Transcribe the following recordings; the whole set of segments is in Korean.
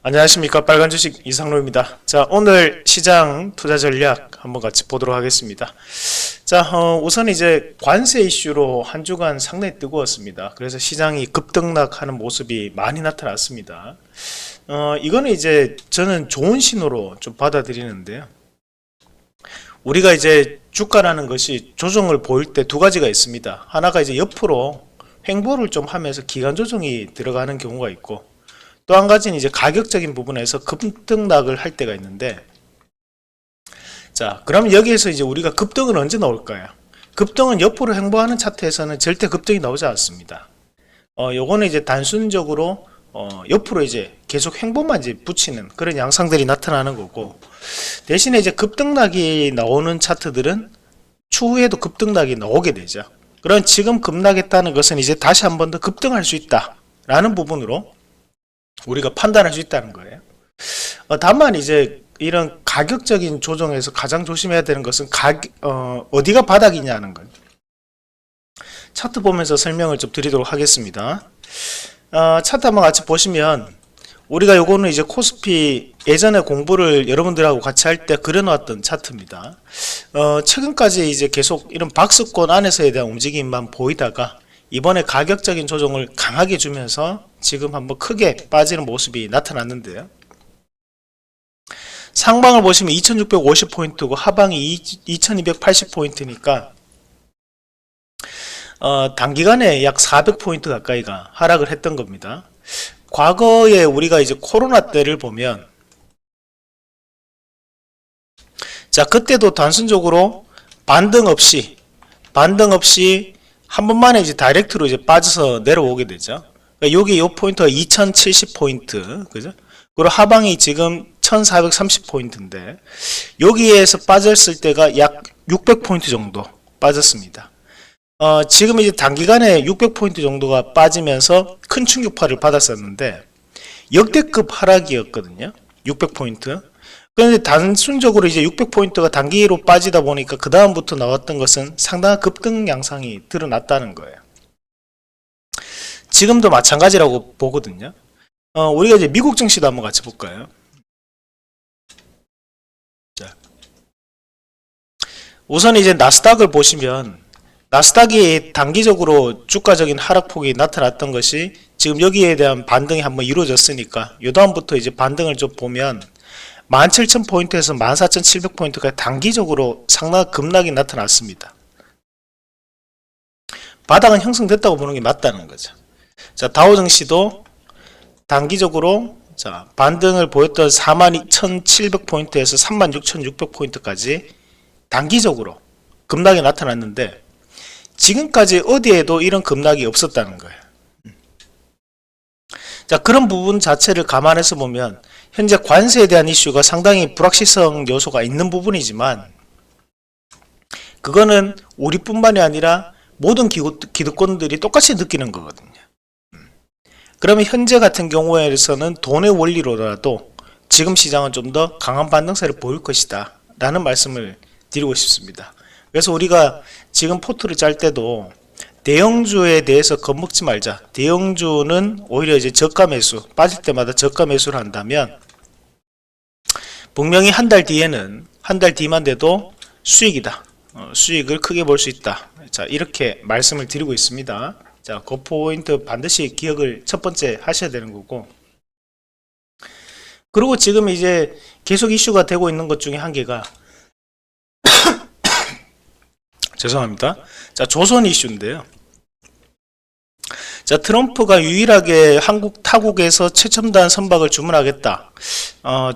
안녕하십니까. 빨간 주식 이상로입니다. 자, 오늘 시장 투자 전략 한번 같이 보도록 하겠습니다. 자, 우선 이제 관세 이슈로 한 주간 상당히 뜨거웠습니다. 그래서 시장이 급등락하는 모습이 많이 나타났습니다. 이거는 이제 저는 좋은 신호로 좀 받아들이는데요. 우리가 이제 주가라는 것이 조정을 보일 때 두 가지가 있습니다. 하나가 이제 옆으로 횡보를 좀 하면서 기간 조정이 들어가는 경우가 있고, 또 한 가지는 이제 가격적인 부분에서 급등락을 할 때가 있는데, 자, 그럼 여기에서 이제 우리가 급등은 언제 나올까요? 급등은 옆으로 횡보하는 차트에서는 절대 급등이 나오지 않습니다. 요거는 이제 단순적으로 옆으로 이제 계속 횡보만 이제 붙이는 그런 양상들이 나타나는 거고, 대신에 이제 급등락이 나오는 차트들은 추후에도 급등락이 나오게 되죠. 그럼 지금 급락했다는 것은 이제 다시 한 번 더 급등할 수 있다라는 부분으로 우리가 판단할 수 있다는 거예요. 다만 이제 이런 가격적인 조정에서 가장 조심해야 되는 것은 어디가 바닥이냐는 거예요. 차트 보면서 설명을 좀 드리도록 하겠습니다. 차트 한번 같이 보시면, 우리가 요거는 이제 코스피 예전에 공부를 여러분들하고 같이 할 때 그려놓았던 차트입니다. 최근까지 이제 계속 이런 박스권 안에서에 대한 움직임만 보이다가 이번에 가격적인 조정을 강하게 주면서 지금 한번 크게 빠지는 모습이 나타났는데요. 상방을 보시면 2650포인트고 하방이 2280포인트니까 단기간에 약 400포인트 가까이가 하락을 했던 겁니다. 과거에 우리가 이제 코로나 때를 보면, 자, 그때도 단순적으로 반등 없이 한 번만에 이제 다이렉트로 이제 빠져서 내려오게 되죠. 그러니까 여기 요 포인트가 2070포인트, 그죠? 그리고 하방이 지금 1430포인트인데, 여기에서 빠졌을 때가 약 600포인트 정도 빠졌습니다. 지금 이제 단기간에 600포인트 정도가 빠지면서 큰 충격파를 받았었는데, 역대급 하락이었거든요. 600포인트. 그런데 단순적으로 이제 600포인트가 단기로 빠지다 보니까 그 다음부터 나왔던 것은 상당한 급등 양상이 드러났다는 거예요. 지금도 마찬가지라고 보거든요. 우리가 이제 미국 증시도 한번 같이 볼까요? 자, 우선 이제 나스닥을 보시면, 나스닥이 단기적으로 주가적인 하락폭이 나타났던 것이 지금 여기에 대한 반등이 한번 이루어졌으니까 요 다음부터 이제 반등을 좀 보면 17,000포인트에서 14,700포인트가 단기적으로 상당한 급락이 나타났습니다. 바닥은 형성됐다고 보는 게 맞다는 거죠. 자, 다우증시도 단기적으로 자, 반등을 보였던 42,700포인트에서 36,600포인트까지 단기적으로 급락이 나타났는데, 지금까지 어디에도 이런 급락이 없었다는 거예요. 자, 그런 부분 자체를 감안해서 보면 현재 관세에 대한 이슈가 상당히 불확실성 요소가 있는 부분이지만, 그거는 우리뿐만이 아니라 모든 기득권들이 똑같이 느끼는 거거든요. 그러면 현재 같은 경우에서는 돈의 원리로라도 지금 시장은 좀 더 강한 반등세를 보일 것이다 라는 말씀을 드리고 싶습니다. 그래서 우리가 지금 포트를 짤 때도 대형주에 대해서 겁먹지 말자. 대형주는 오히려 이제 저가 매수, 빠질 때마다 저가 매수를 한다면 분명히 한 달 뒤만 돼도 수익이다. 수익을 크게 볼 수 있다. 자, 이렇게 말씀을 드리고 있습니다. 자, 그 포인트 반드시 기억을 첫 번째 하셔야 되는 거고, 그리고 지금 이제 계속 이슈가 되고 있는 것 중에 한 개가 죄송합니다. 자, 조선 이슈인데요. 자, 트럼프가 유일하게 한국 타국에서 최첨단 선박을 주문하겠다.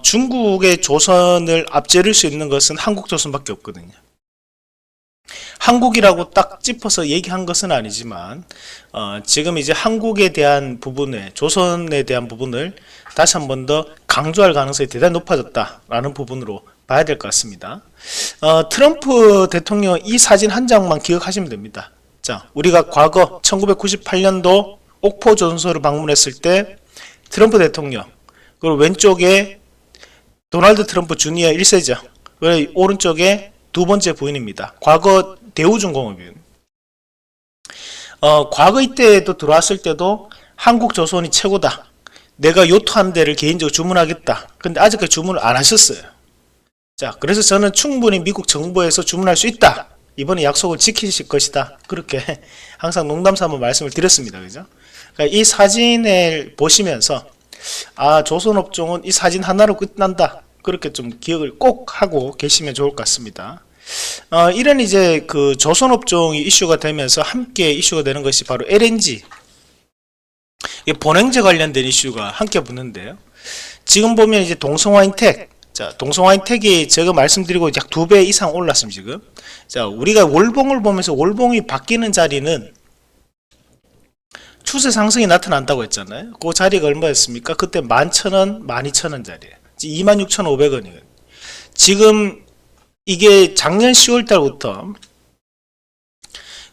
중국의 조선을 앞지를 수 있는 것은 한국조선밖에 없거든요. 한국이라고 딱 짚어서 얘기한 것은 아니지만, 지금 이제 한국에 대한 부분에, 조선에 대한 부분을 다시 한 번 더 강조할 가능성이 대단히 높아졌다라는 부분으로 봐야 될 것 같습니다. 트럼프 대통령 이 사진 한 장만 기억하시면 됩니다. 자, 우리가 과거 1998년도 옥포조선소를 방문했을 때 트럼프 대통령, 그리고 왼쪽에 도널드 트럼프 주니어 1세죠. 그리고 오른쪽에 두 번째 부인입니다. 과거 대우중공업인. 과거 이때에도 들어왔을 때도 한국조선이 최고다. 내가 요트 한 대를 개인적으로 주문하겠다. 근데 아직까지 주문을 안 하셨어요. 자, 그래서 저는 충분히 미국 정부에서 주문할 수 있다. 이번에 약속을 지키실 것이다. 그렇게 항상 농담 삼아 말씀을 드렸습니다. 그죠? 그러니까 이 사진을 보시면서 아, 조선업종은 이 사진 하나로 끝난다. 그렇게 좀 기억을 꼭 하고 계시면 좋을 것 같습니다. 이런 이제 그 조선업종이 이슈가 되면서 함께 이슈가 되는 것이 바로 LNG. 본행제 관련된 이슈가 함께 붙는데요. 지금 보면 이제 동성화인텍. 자, 동성화인텍이 제가 말씀드리고 약 2배 이상 올랐습니다, 지금. 자, 우리가 월봉을 보면서 월봉이 바뀌는 자리는 추세 상승이 나타난다고 했잖아요. 그 자리가 얼마였습니까? 그때 11,000원, 12,000원 자리에 26,500원이거든요. 지금 이게 작년 10월 달부터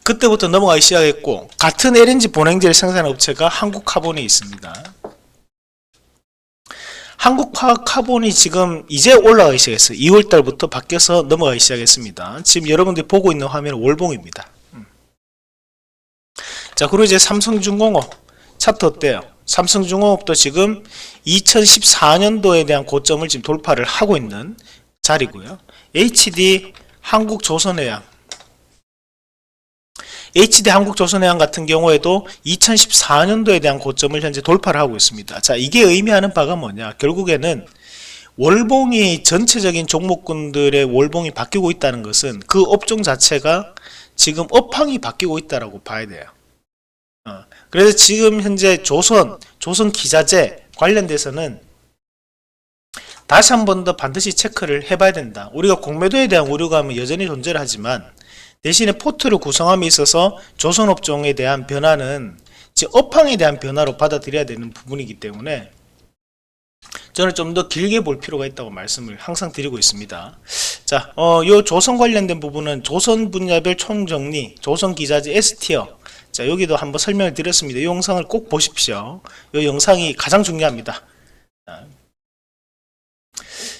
그때부터 넘어가기 시작했고, 같은 LNG 본행제를 생산하는 업체가 한국카본이 있습니다. 한국카본이 지금 이제 올라가기 시작했어요. 2월 달부터 바뀌어서 넘어가기 시작했습니다. 지금 여러분들이 보고 있는 화면은 월봉입니다. 자, 그리고 이제 삼성중공업 차트 어때요? 삼성중공업도 지금 2014년도에 대한 고점을 지금 돌파를 하고 있는 자리고요. HD 한국조선해양, HD 한국조선해양 같은 경우에도 2014년도에 대한 고점을 현재 돌파를 하고 있습니다. 자, 이게 의미하는 바가 뭐냐? 결국에는 월봉이 전체적인 종목군들의 월봉이 바뀌고 있다는 것은 그 업종 자체가 지금 업황이 바뀌고 있다라고 봐야 돼요. 그래서 지금 현재 조선 기자재 관련돼서는 다시 한 번 더 반드시 체크를 해봐야 된다. 우리가 공매도에 대한 우려감은 여전히 존재를 하지만 대신에 포트를 구성함에 있어서 조선업종에 대한 변화는 업황에 대한 변화로 받아들여야 되는 부분이기 때문에 저는 좀 더 길게 볼 필요가 있다고 말씀을 항상 드리고 있습니다. 자, 요 조선 관련된 부분은 조선 분야별 총정리, 조선 기자재 S티어. 자, 여기도 한번 설명을 드렸습니다. 이 영상을 꼭 보십시오. 이 영상이 가장 중요합니다.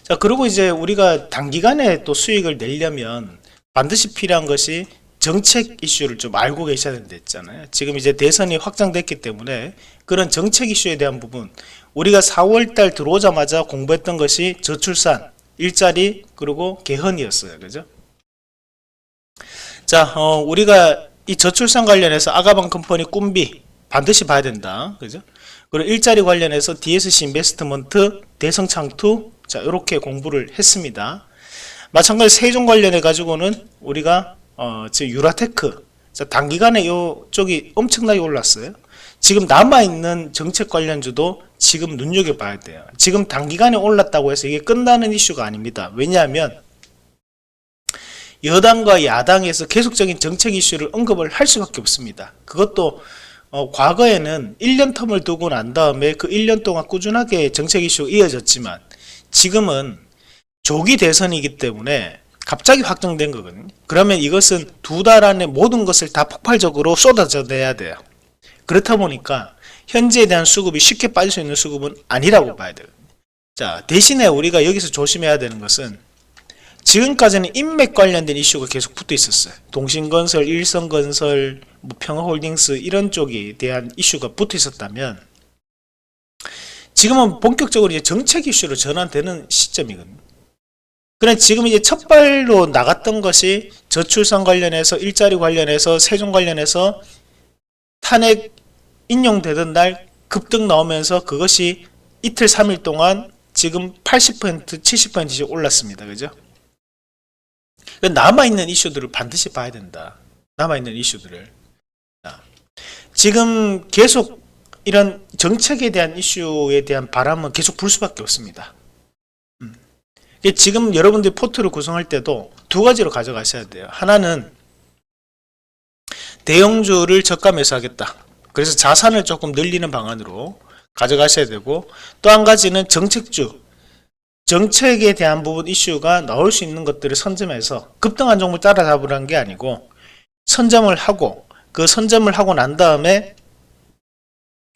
자, 그리고 이제 우리가 단기간에 또 수익을 내려면 반드시 필요한 것이 정책 이슈를 좀 알고 계셔야 된다 했잖아요. 지금 이제 대선이 확정됐기 때문에 그런 정책 이슈에 대한 부분, 우리가 4월달 들어오자마자 공부했던 것이 저출산, 일자리, 그리고 개헌이었어요. 그죠? 자, 우리가 이 저출산 관련해서 아가방 컴퍼니 꿈비 반드시 봐야 된다. 그죠? 그리고 일자리 관련해서 DSC 인베스트먼트, 대성창투, 자, 이렇게 공부를 했습니다. 마찬가지 세종 관련해 가지고는 우리가 지금 유라테크, 자, 단기간에 이쪽이 엄청나게 올랐어요. 지금 남아있는 정책 관련주도 지금 눈여겨봐야 돼요. 지금 단기간에 올랐다고 해서 이게 끝나는 이슈가 아닙니다. 왜냐하면 여당과 야당에서 계속적인 정책 이슈를 언급을 할 수밖에 없습니다. 그것도 과거에는 1년 텀을 두고 난 다음에 그 1년 동안 꾸준하게 정책 이슈가 이어졌지만 지금은 조기 대선이기 때문에 갑자기 확정된 거거든요. 그러면 이것은 2달 안에 모든 것을 다 폭발적으로 쏟아져 내야 돼요. 그렇다 보니까 현재에 대한 수급이 쉽게 빠질 수 있는 수급은 아니라고 봐야 돼요. 자, 대신에 우리가 여기서 조심해야 되는 것은 지금까지는 인맥 관련된 이슈가 계속 붙어 있었어요. 동신건설, 일성건설, 평화홀딩스 이런 쪽에 대한 이슈가 붙어 있었다면 지금은 본격적으로 이제 정책 이슈로 전환되는 시점이거든요. 그럼 지금 이제 첫 발로 나갔던 것이 저출산 관련해서 일자리 관련해서 세종 관련해서 탄핵 인용되던 날 급등 나오면서 그것이 이틀 3일 동안 지금 80% 70%씩 올랐습니다. 그죠? 남아있는 이슈들을 반드시 봐야 된다. 남아있는 이슈들을. 지금 계속 이런 정책에 대한 이슈에 대한 바람은 계속 불 수밖에 없습니다. 지금 여러분들이 포트를 구성할 때도 2가지로 가져가셔야 돼요. 하나는 대형주를 저가 매수하겠다. 그래서 자산을 조금 늘리는 방안으로 가져가셔야 되고, 또 한 가지는 정책주, 정책에 대한 부분 이슈가 나올 수 있는 것들을 선점해서 급등한 종목 따라잡으라는 게 아니고 선점을 하고 그 선점을 하고 난 다음에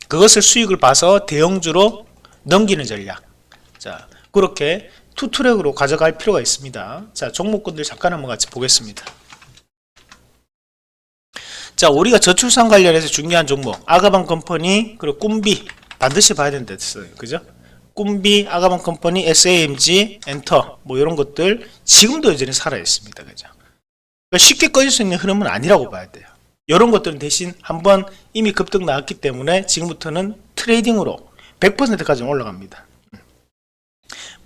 그것을 수익을 봐서 대형주로 넘기는 전략. 자, 그렇게 투트랙으로 가져갈 필요가 있습니다. 자, 종목군들 잠깐 한번 같이 보겠습니다. 자, 우리가 저출산 관련해서 중요한 종목 아가방 컴퍼니, 그리고 꿈비, 반드시 봐야 된다 했어요. 그죠? 꿈비, 아가방 컴퍼니, SAMG, 엔터 뭐 이런 것들 지금도 여전히 살아 있습니다. 그죠? 그러니까 쉽게 꺼질 수 있는 흐름은 아니라고 봐야 돼요. 이런 것들은 대신 한번 이미 급등 나왔기 때문에 지금부터는 트레이딩으로 100%까지 올라갑니다.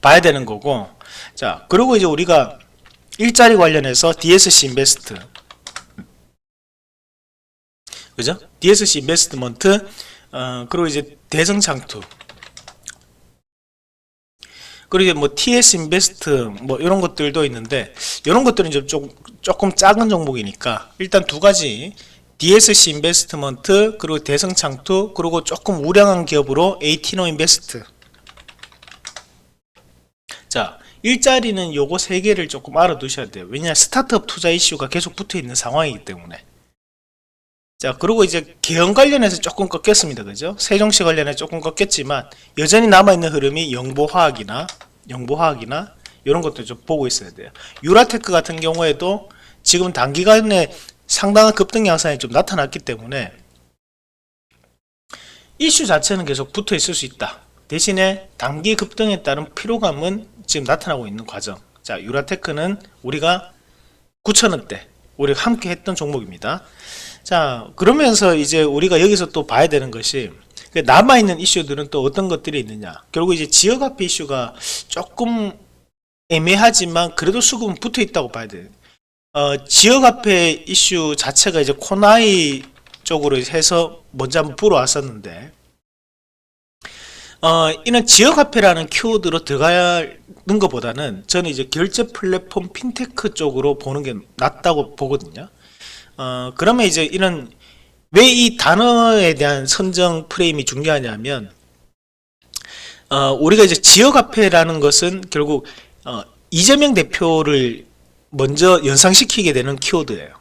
봐야 되는 거고. 자, 그리고 이제 우리가 일자리 관련해서 DSC 인베스트, 그죠? DSC 인베스트먼트, 그리고 이제 대성창투, 그리고 이제 뭐 TS 인베스트 뭐 이런 것들도 있는데, 이런 것들은 이제 조금 작은 종목이니까 일단 두 가지, DSC 인베스트먼트 그리고 대성창투, 그리고 조금 우량한 기업으로 에이티노 인베스트. 자, 일자리는 요거 세 개를 조금 알아두셔야 돼요. 왜냐, 스타트업 투자 이슈가 계속 붙어 있는 상황이기 때문에. 자, 그리고 이제 개헌 관련해서 조금 꺾였습니다. 그죠? 세종시 관련해서 조금 꺾였지만 여전히 남아있는 흐름이 영보화학이나 이런 것들 좀 보고 있어야 돼요. 유라테크 같은 경우에도 지금 단기간에 상당한 급등 양상이 좀 나타났기 때문에 이슈 자체는 계속 붙어 있을 수 있다. 대신에 단기 급등에 따른 피로감은 지금 나타나고 있는 과정. 자, 유라테크는 우리가 9,000원대 우리가 함께 했던 종목입니다. 자, 그러면서 이제 우리가 여기서 또 봐야 되는 것이 남아있는 이슈들은 또 어떤 것들이 있느냐. 결국 이제 지역화폐 이슈가 조금 애매하지만 그래도 수급은 붙어 있다고 봐야 돼요. 지역화폐 이슈 자체가 이제 코나이 쪽으로 해서 먼저 한번 불어왔었는데, 이런 지역화폐라는 키워드로 들어가는 것보다는 저는 이제 결제 플랫폼 핀테크 쪽으로 보는 게 낫다고 보거든요. 그러면 이제 이런, 왜 이 단어에 대한 선정 프레임이 중요하냐면, 우리가 이제 지역화폐라는 것은 결국 이재명 대표를 먼저 연상시키게 되는 키워드예요.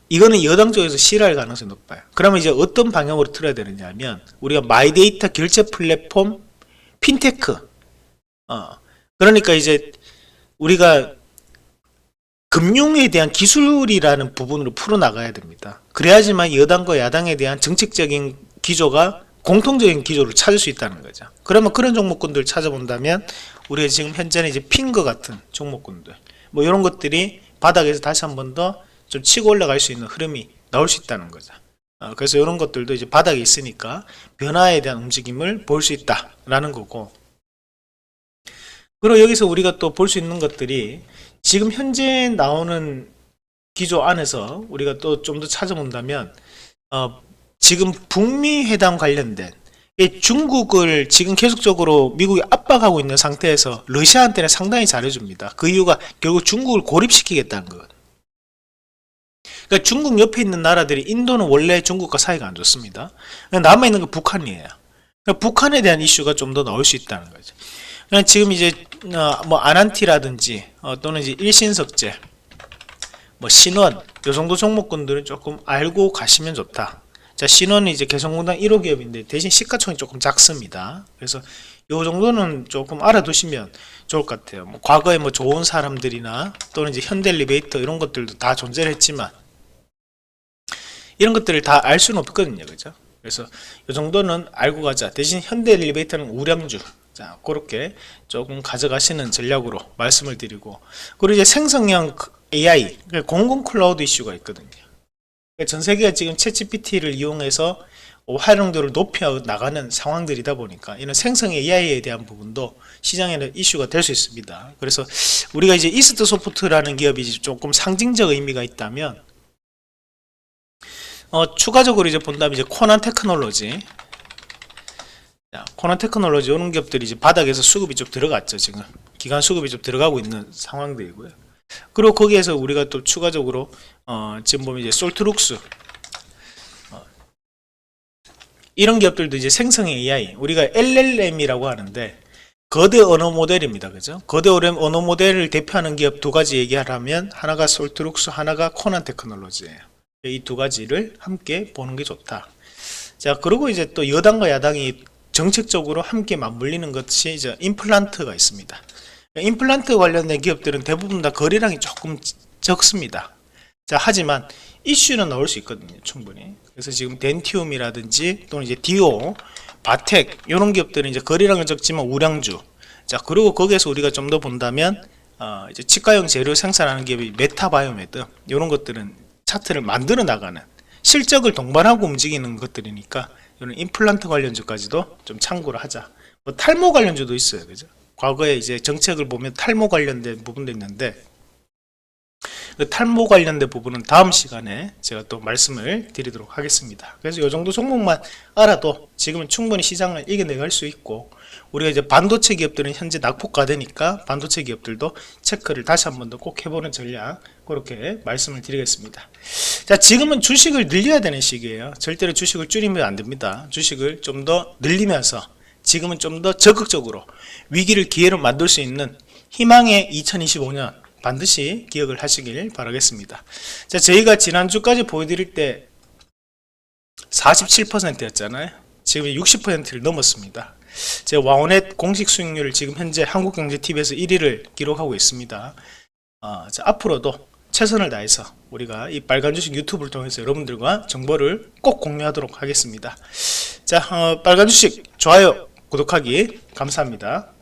이거는 여당 쪽에서 싫어할 가능성이 높아요. 그러면 이제 어떤 방향으로 틀어야 되느냐 하면, 우리가 마이데이터 결제 플랫폼 핀테크, 그러니까 이제 우리가 금융에 대한 기술이라는 부분으로 풀어나가야 됩니다. 그래야지만 여당과 야당에 대한 정책적인 기조가 공통적인 기조를 찾을 수 있다는 거죠. 그러면 그런 종목군들 찾아본다면 우리가 지금 현재는 이제 핀거 같은 종목군들, 뭐 이런 것들이 바닥에서 다시 한 번 더 좀 치고 올라갈 수 있는 흐름이 나올 수 있다는 거죠. 그래서 이런 것들도 이제 바닥에 있으니까 변화에 대한 움직임을 볼 수 있다라는 거고. 그리고 여기서 우리가 또 볼 수 있는 것들이 지금 현재 나오는 기조 안에서 우리가 또 좀 더 찾아본다면, 지금 북미 회담 관련된 중국을 지금 계속적으로 미국이 압박하고 있는 상태에서 러시아한테는 상당히 잘해줍니다. 그 이유가 결국 중국을 고립시키겠다는 것. 그러니까 중국 옆에 있는 나라들이, 인도는 원래 중국과 사이가 안 좋습니다. 남아있는 건 북한이에요. 그러니까 북한에 대한 이슈가 좀 더 나올 수 있다는 거죠. 그러니까 지금 이제 뭐 아난티라든지 또는 이제 일신석재, 뭐 신원, 요 정도 종목군들은 조금 알고 가시면 좋다. 자, 신원은 이제 개성공단 1호 기업인데 대신 시가총이 조금 작습니다. 그래서 요 정도는 조금 알아두시면 좋을 것 같아요. 뭐 과거에 뭐 좋은 사람들이나 또는 이제 현대엘리베이터 이런 것들도 다 존재를 했지만 이런 것들을 다 알 수는 없거든요. 그죠? 그래서 요 정도는 알고 가자. 대신 현대엘리베이터는 우량주. 자, 그렇게 조금 가져가시는 전략으로 말씀을 드리고, 그리고 이제 생성형 AI, 공공 클라우드 이슈가 있거든요. 전 세계가 지금 챗GPT를 이용해서 활용도를 높여 나가는 상황들이다 보니까 이런 생성 AI에 대한 부분도 시장에는 이슈가 될 수 있습니다. 그래서 우리가 이제 이스트 소프트라는 기업이 조금 상징적 의미가 있다면, 추가적으로 이제 본다면 이제 코난 테크놀로지, 코난 테크놀로지 이런 기업들이 이제 바닥에서 수급이 좀 들어갔죠. 지금 기간 수급이 좀 들어가고 있는 상황들이고요. 그리고 거기에서 우리가 또 추가적으로 지금 보면 이제 솔트룩스, 이런 기업들도 이제 생성 AI, 우리가 LLM이라고 하는데 거대 언어 모델입니다. 그죠? 거대 언어 모델을 대표하는 기업 두 가지 얘기하라면 하나가 솔트룩스, 하나가 코난 테크놀로지예요. 이 두 가지를 함께 보는 게 좋다. 자, 그리고 이제 또 여당과 야당이 정책적으로 함께 맞물리는 것이 이제 임플란트가 있습니다. 임플란트 관련된 기업들은 대부분 다 거래량이 조금 적습니다. 자, 하지만 이슈는 나올 수 있거든요. 충분히. 그래서 지금 덴티움이라든지 또는 이제 디오, 바텍 이런 기업들은 이제 거래량은 적지만 우량주. 자, 그리고 거기에서 우리가 좀 더 본다면 이제 치과용 재료 생산하는 기업이 메타바이오메드 이런 것들은 차트를 만들어 나가는 실적을 동반하고 움직이는 것들이니까 이런 임플란트 관련주까지도 좀 참고를 하자. 뭐 탈모 관련주도 있어요, 그죠? 과거에 이제 정책을 보면 탈모 관련된 부분도 있는데 그 탈모 관련된 부분은 다음 시간에 제가 또 말씀을 드리도록 하겠습니다. 그래서 이 정도 종목만 알아도 지금은 충분히 시장을 이겨내갈 수 있고, 우리가 이제 반도체 기업들은 현재 낙폭과대니까 반도체 기업들도 체크를 다시 한 번 더 꼭 해보는 전략, 그렇게 말씀을 드리겠습니다. 자, 지금은 주식을 늘려야 되는 시기예요. 절대로 주식을 줄이면 안 됩니다. 주식을 좀 더 늘리면서 지금은 좀 더 적극적으로 위기를 기회로 만들 수 있는 희망의 2025년 반드시 기억을 하시길 바라겠습니다. 자, 저희가 지난주까지 보여드릴 때 47%였잖아요. 지금 60%를 넘었습니다. 제 와우넷 공식 수익률을 지금 현재 한국경제TV에서 1위를 기록하고 있습니다. 자, 앞으로도 최선을 다해서 우리가 이 빨간 주식 유튜브를 통해서 여러분들과 정보를 꼭 공유하도록 하겠습니다. 자, 빨간 주식 좋아요, 구독하기 감사합니다.